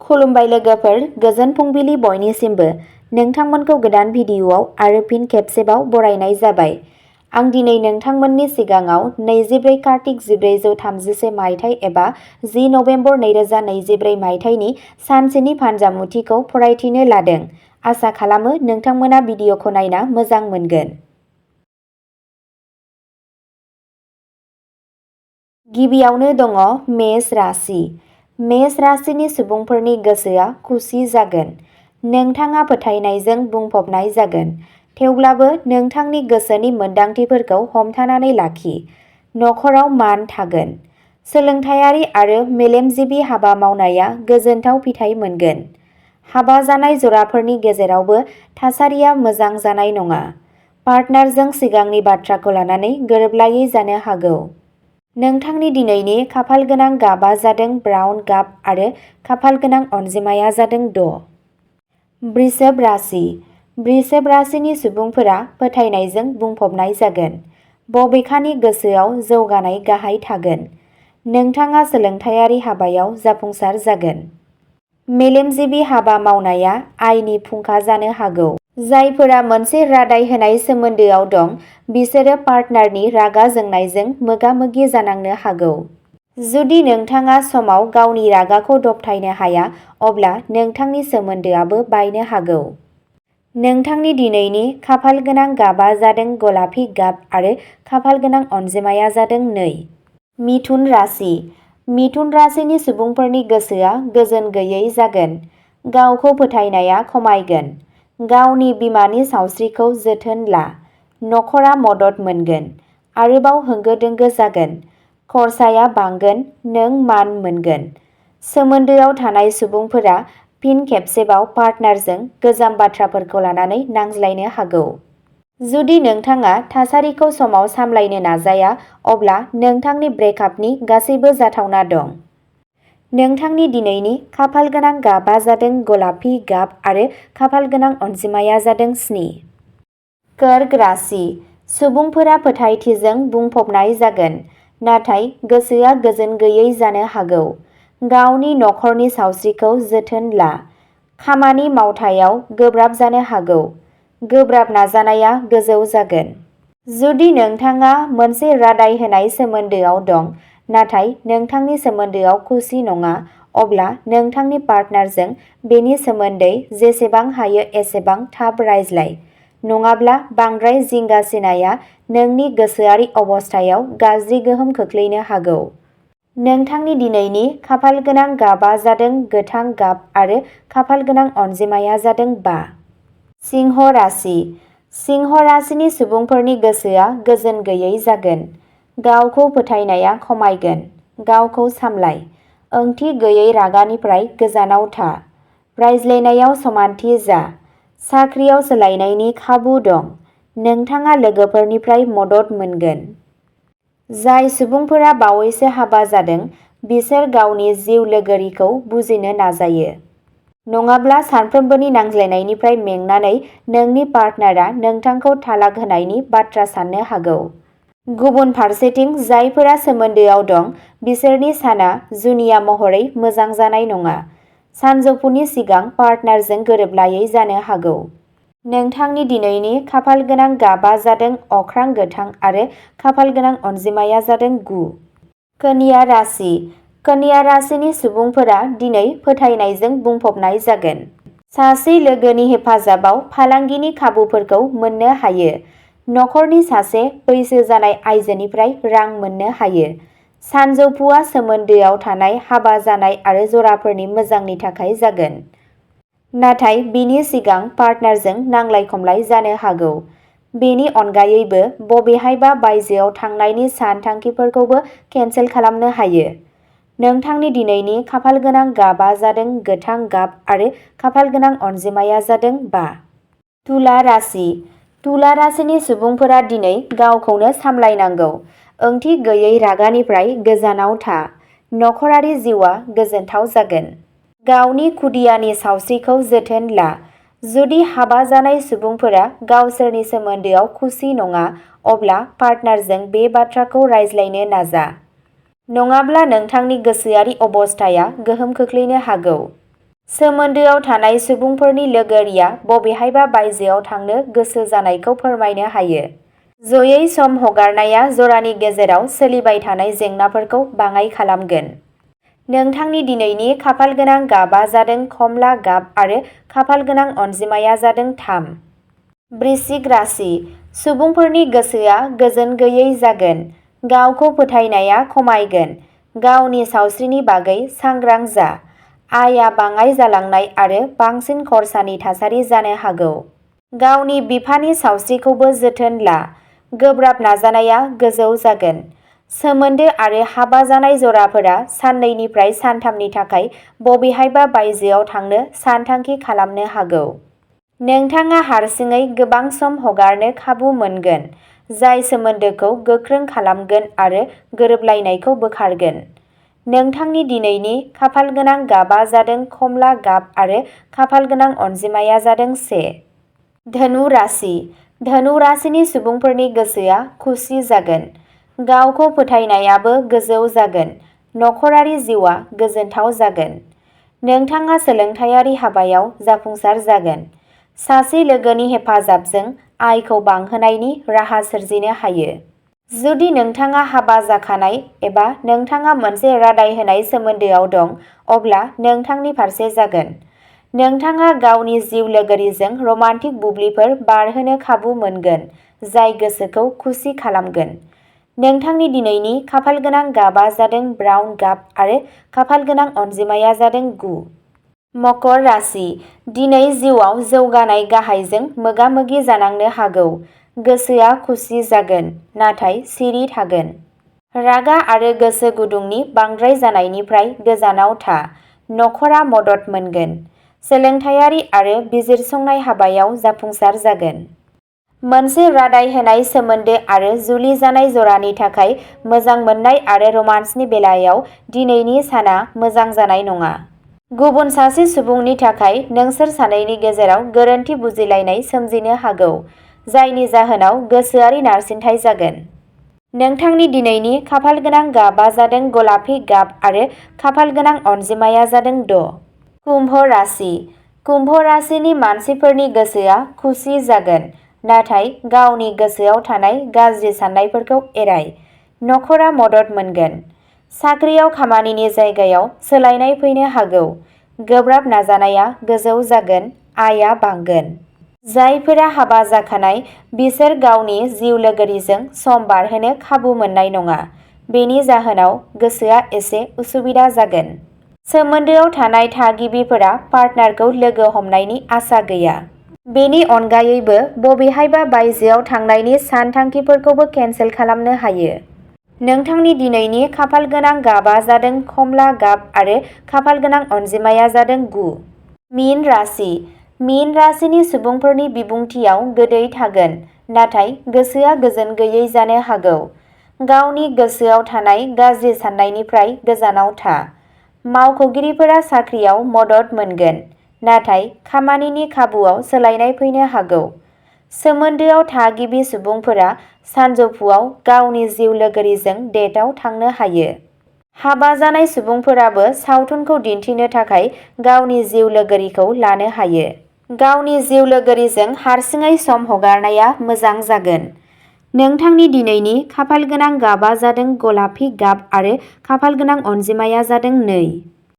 खुलुमबाय लोगोफोर, गोजोन फुंबिलि बयनिसिमबो। नोंथांमोनखौ गोदान भिडिअ'आव आरो फिन खेबसेबाव बरायनाय जाबाय। आं दिनै नोंथांमोननि सिगाङाव 24 कार्तिक 1433 मायथाइ एबा 10 नभेम्बर 2024 मायथाइनि सानसेनि फानजामुथिखौ फरायथिनो लादों। आसा खालामो नोंथांमोना भिडिअ'खौ नायना मोजां मोनगोन। गिबियावनो दङ मेष राशि। मेष राशिनि सुबुंफोरनि गोसोआ खुसि जागोन। नोंथाङा फोथायनायजों बुंफबनाय जागोन। थेवब्लाबो नोंथांनि गोसोनि मोनदांथिफोरखौ हमथानानै लाखि। नखराव मान थागोन। सोलोंथायारि आरो मेलेमजिबि हाबा मावनाया गोजोनथाव फिथाइ मोनगोन। हाबा जानाय जराफोरनि गेजेरावबो थासारिया मोजां जानाय नङा। पार्टनारजों सिगांनि बाथ्राखौ लानानै गोरोबलायै जानो हागौ। नोंथांनि दिनैनि खाफालगोनां गाबआ जादों ब्राउन गाब आरो खाफालगोनां अनजिमाया जादों 6। वृषभ राशि। वृषभ राशिनि सुबुंफोरा फोथायनायजों बुंफबनाय जागोन। बबेखानि गोसोआव जौगानाय गाहाय थागोन। नोंथाङा सोलोंथायारि हाबायाव जाफुंसार जागोन। मेलेमजिबि हाबा मावनाया आयनि फुंखा जानो हागौ। जायफोरा मोनसे रादाय होनाय सोमोन्दोआव दं, बिसोरो पार्टनारनि रागा जोंनायजों मोगा-मोगि जानांनो हागौ। जुदि नोंथाङा समाव गावनि रागाखौ दबथायनो हाया, अब्ला नोंथांनि सोमोन्दोआबो बायनो हागौ। नोंथांनि दिनैनि खाफालगोनां गाबआ जादों गलापि गाब आरो खाफालगोनां अनजिमाया जादों 2। मिथुन राशि। मिथुन राशिनि सुबुंफोरनि गोसोआ गोजोन गैयै जागोन। गावखौ फोथायनाया खमायगोन। गावनि बिमानि सावस्रिखौ जोथोन ला। नखरा मदद मोनगोन। आरोबाव होंगो-दोंगो जागोन। खरसाया बांगोन, नों मान मोनगोन। सोमोन्दोआव थानाय सुबुंफोरा फिन खेबसेबाव पार्टनारजों गोजाम बाथ्राफोरखौ लानानै नांज्लायनो हागौ। जुदि नोंथाङा थासारिखौ समाव सामलायनो नाजाया, अब्ला नोंथांनि ब्रेकआपनि गासैबो जाथावना दं। नोंथांनि दिनैनि खाफालगोनां गाबआ जादों गलापि गाब आरो खाफालगोनां अनजिमाया जादों 7। कर्क राशि। सुबुंफोरा फोथायथिजों बुंफबनाय जागोन, नाथाय गोसोआ गोजोन गैयै जानो हागौ। गावनि नखरनि सावस्रिखौ जोथोन ला। खामानि मावथायाव गोब्राब जानो हागौ। गोब्राब नाजानाया गोजौ जागोन। जुदि नोंथाङा मोनसे रादाय होनाय सोमोन्दोआव दं, नाथाय नोंथांनि सोमोन्दोआव खुसि नङा, अब्ला नोंथांनि पार्टनारजों बेनि सोमोन्दै जेसेबां हायो एसेबां थाब रायज्लाय। नङाब्ला बांद्राय जिंगासिनाया नोंनि गोसोआरि अबस्थायाव गाज्रि गोहोम खोख्लैनो हागौ। नोंथांनि दिनैनि खाफालगोनां गाबआ जादों गोथां गाब आरो खाफालगोनां अनजिमाया जादों 5। सिंह राशि। सिंह राशिनि सुबुंफोरनि गोसोआ गोजोन गैयै जागोन। गावखौ फोथायनाया खमायगोन। गावखौ सामलाय। ओंथि गैयै रागानिफ्राय गोजानाव था। रायज्लायनायाव समानथि जा। साख्रियाव सोलायनायनि खाबु दं। नोंथाङा लोगोफोरनिफ्राय मदद मोनगोन। जाय सुबुंफोरा बावैसो हाबा जादों, बिसोर गावनि जिउ लोगोरिखौ बुजिनो नाजायो। नङाब्ला सानफ्रोमबोनि नांज्लायनायनिफ्राय मेंनानै नोंनि पार्टनारआ नोंथांखौ तालाक होनायनि बाथ्रा साननो हागौ। गुबुन फारसेथिं जायफोरा सोमोन्दोआव दं, बिसोरनि साना जुनिया महरै मोजां जानाय नङा। सानजौफुनि सिगां पार्टनारजों गोरोबलायै जानो हागौ। नोंथांनि दिनैनि खाफालगोनां गाबआ जादों अख्रां गोथां आरो खाफालगोनां अनजिमाया जादों 9। कन्या राशि। कन्या राशिनि सुबुंफोरा दिनै फोथायनायजों बुंफबनाय जागोन। सासे लोगोनि हेफाजाबाव फालांगिनि खाबुफोरखौ मोननो हायो। नखरनि सासे बैसो जानाय आइजोनिफ्राय रां मोननो हायो। सानजौफुआ सोमोन्दोआव थानाय हाबा जानाय आरो जराफोरनि मोजांनि थाखाय जागोन। नाथाय बिनि सिगां पार्टनारजों नांलाय-खमलाय जानो हागौ। बेनि अनगायैबो बबेहायबा बायजोआव थांनायनि सानथांखिफोरखौबो केनसेल खालामनो हायो। नोंथांनि दिनैनि खाफालगोनां गाबआ जादों गोथां गाब आरो खाफालगोनां अनजिमाया जादों 5। तुला राशि। तुला राशिनि सुबुंफोरा दिनै गावखौनो सामलायनांगौ। ओंथि गैयै रागानिफ्राय गोजानाव था। नखरारि जिउआ गोजोनथाव जागोन। गावनि खुदियानि सावस्रिखौ जोथोन ला। जुदि हाबा जानाय सुबुंफोरा गावसोरनि सोमोन्दोआव खुसि नङा, अब्ला पार्टनारजों बे बाथ्राखौ रायज्लायनो नाजा। नङाब्ला नोंथांनि गोसोआरि अबस्थाया गोहोम खोख्लैनो हागौ। सोमोन्दोआव थानाय सुबुंफोरनि लोगोरिया बबेहायबा बायजोआव थांनो गोसो जानायखौ फोरमायनो हायो। जयै सम हगारनाया जरानि गेजेराव सोलिबाय थानाय जेंनाफोरखौ बाङाइ खालामगोन। नोंथांनि दिनैनि खाफालगोनां गाबआ जादों कमला गाब आरो खाफालगोनां अनजिमाया जादों 3। वृश्चिक राशि। सुबुंफोरनि गोसोआ गोजोन गैयै जागोन। गावखौ फोथायनाया खमायगोन। गावनि सावस्रिनि बागै सांग्रां जा। आयआ बाङाइ जालांनाय आरो बांसिन खरसानि थासारि जानो हागौ। गावनि बिफानि सावस्रिखौबो जोथोन ला। गोब्राब नाजानाया गोजौ जागोन। सोमोन्दो आरो हाबा जानाय जराफोरा साननैनिफ्राय सानथामनि थाखाय बबेहायबा बायजोआव थांनो सानथांखि खालामनो हागौ। नोंथाङा हारसिङै गोबां सम हगारनो खाबु मोनगोन, जाय सोमोन्दोखौ गोख्रों खालामगोन आरो गोरोबलायनायखौ बोखारगोन। नोंथांनि दिनैनि खाफालगोनां गाबआ जादों कमला गाब आरो खाफालगोनां अनजिमाया जादों 1। धनु राशि। धनु राशिनि सुबुंफोरनि गोसोआ खुसि जागोन। गावखौ फोथायनायाबो गोजौ जागोन। नखरारि जिउआ गोजोनथाव जागोन। नोंथाङा सोलोंथायारि हाबायाव जाफुंसार जागोन। सासे लोगोनि हेफाजाबजों आयखौ बांहोनायनि राहा सोरजिनो हायो। जुदि नोंथाङा हाबा जाखानाय एबा नोंथाङा मोनसे रादाय होनाय सोमोन्दोआव दं, अब्ला नोंथांनि फारसे जागोन। नोंथाङा गावनि जिउ लोगोरिजों रमान्टिक बुब्लिफोर बारहोनो खाबु मोनगोन, जाय गोसोखौ खुसि खालामगोन। नोंथांनि दिनैनि खाफालगोनां गाबआ जादों ब्राउन गाब आरो खाफालगोनां अनजिमाया जादों 9। मकर राशि। दिनै जिउआव जौगानाय गाहायजों मोगा-मोगि जानांनो हागौ। गोसोआ खुसि जागोन, नाथाय सिरि थागोन। रागा आरो गोसो गुदुंनि बांद्राय जानायनिफ्राय गोजानाव था। नखरा मदद मोनगोन। सोलोंथायारि आरो बिजिरसंनाय हाबायाव जाफुंसार जागोन। मोनसे रादाय होनाय सोमोन्दो आरो जुलि जानाय जरानि थाखाय मोजां मोननाय आरो रमान्सनि बेलायाव दिनैनि साना मोजां जानाय नङा। गुबुन सासे सुबुंनि थाखाय नोंसोर सानैनि गेजेराव गोरोन्थि बुजिलायनाय सोमजिनो हागौ, जायनि जाहोनाव गोसोआरि नारसिनथाय जागोन। नोंथांनि दिनैनि खाफालगोनां गाबआ जादों गलापि गाब आरो खाफालगोनां अनजिमाया जादों 6। कुम्भ राशि। कुम्भ राशिनि मानसिफोरनि गोसोआ खुसि जागोन, नाथाय गावनि गोसोआव थानाय गाज्रि साननायफोरखौ एराय। नखरा मदद मोनगोन। साख्रियाव खामानिनि जायगायाव सोलायनाय फैनो हागौ। गोब्राब नाजानाया गोजौ जागोन, आयआ बांगोन। जायफोरा हाबा जाखानाय बिसोर गावनि जिउ लोगोरिजों सम बारहोनो खाबु मोननाय नङा। बेनि जाहोनाव गोसोआ एसे उसुबिदा जागोन। सोमोन्दोआव थानाय थागिबिफोरा पार्टनारखौ लोगो हमनायनि आसा गैया। बेनि अनगायैबो बबेहायबा बायजोआव थांनायनि सानथांखिफोरखौबो केनसेल खालामनो हायो। नोंथांनि दिनैनि खाफालगोनां गाबआ जादों कमला गाब आरो खाफालगोनां अनजिमाया जादों 9। मीन राशि। मीन राशिनि सुबुंफोरनि बिबुंथियाव गोदै थागोन, नाथाय गोसोआ गोजोन गैयै जानो हागौ। गावनि गोसोआव थानाय गाज्रि साननायनिफ्राय गोजानाव था। मावख'गिरिफोरा साख्रियाव मदद मोनगोन, नाथाय खामानिनि खाबुआव सोलायनाय फैनो हागौ। सोमोन्दोआव थागिबि सुबुंफोरा सानजौफुआव गावनि जिउ लोगोरिजों डेटआव थांनो हायो। हाबा जानाय सुबुंफोराबो सावथुनखौ दिन्थिनो थाखाय गावनि जिउ लोगोरिखौ लानो हायो। गावनि जिउ लोगोरिजों हारसिङै सम हगारनाया मोजां जागोन। नोंथांनि दिनैनि खाफालगोनां गाबआ जादों गलापि गाब आरो खाफालगोनां अनजिमाया जादों 2।